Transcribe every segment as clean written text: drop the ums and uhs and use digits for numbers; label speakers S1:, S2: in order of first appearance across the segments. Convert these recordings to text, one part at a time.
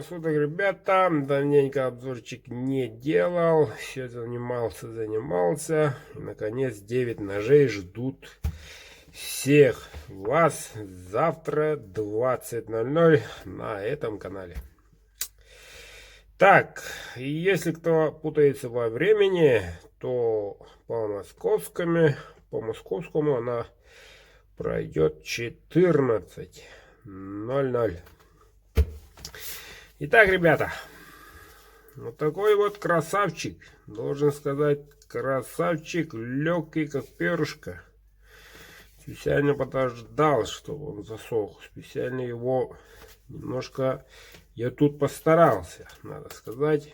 S1: суток, ребята. Давненько обзорчик не делал. Все занимался. И, наконец, 9 ножей ждут всех вас завтра 20:00 на этом канале. Так, если кто путается во времени, то по московскому она пройдет 14:00. Итак, ребята, вот такой вот красавчик, должен сказать, красавчик, легкий как перышко. Специально подождал, чтобы он засох, специально его немножко я тут постарался, надо сказать.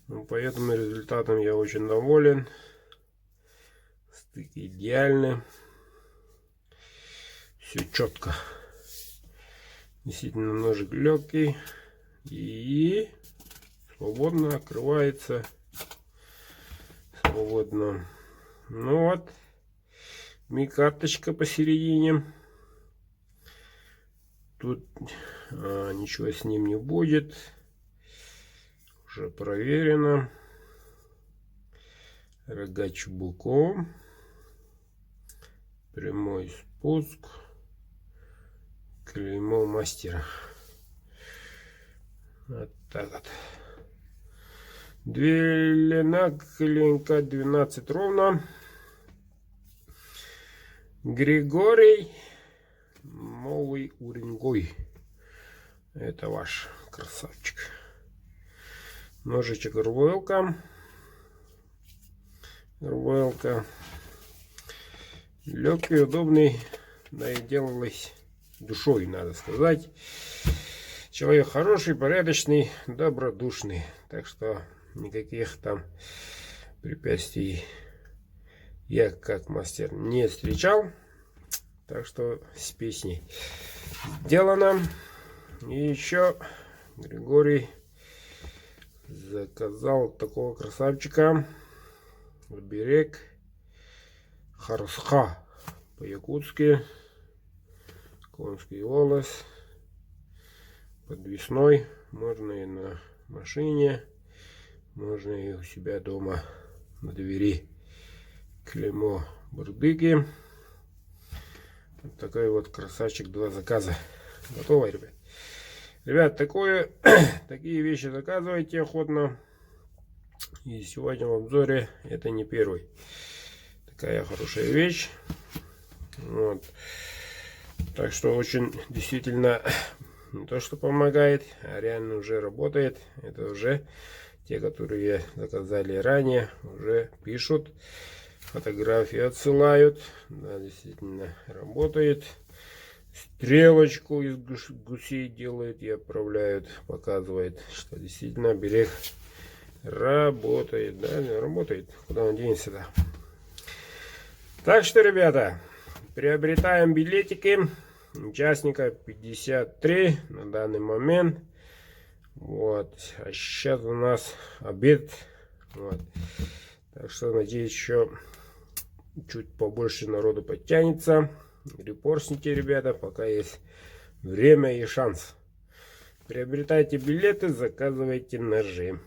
S1: Ну, поэтому результатом я очень доволен. Стык идеальный, все четко. Действительно, ножик легкий и свободно открывается. Свободно. Ну вот, ми-карточка посередине. Тут ничего с ним не будет. Уже проверено. Рога чубуком. Прямой спуск. Клеймо мастера. Вот так вот. Длина клинка 12 ровно. Григорий Новый Уренгой. Это ваш красавчик. Ножичек рвелка. Легкий, удобный. Да и делалось душой, надо сказать. Человек хороший, порядочный, добродушный. Так что никаких там препятствий я как мастер не встречал. Так что с песней сделано. И еще Григорий заказал такого красавчика. Берег Харсха по-якутски. Конский волос. Подвесной. Можно и на машине. Можно и у себя дома на двери. Клеймо бурдыки. Вот такой вот красавчик, 2 заказа. Готово, ребят. Ребят, такие вещи заказывайте охотно. И сегодня в обзоре это не первый. Такая хорошая вещь. Вот. Так что очень действительно не то что помогает, а реально уже работает. Это уже те, которые заказали ранее, уже пишут. Фотографии отсылают. Да, действительно работает. Стрелочку из гусей делают и отправляют. Показывает, что действительно берег работает. Да, работает. Куда он денется-то? Так что, ребята, приобретаем билетики. Участника 53 на данный момент. Вот. А сейчас у нас обед. Вот. Так что, надеюсь, еще чуть побольше народу подтянется. Репостните, ребята, пока есть время и шанс. Приобретайте билеты, заказывайте ножи.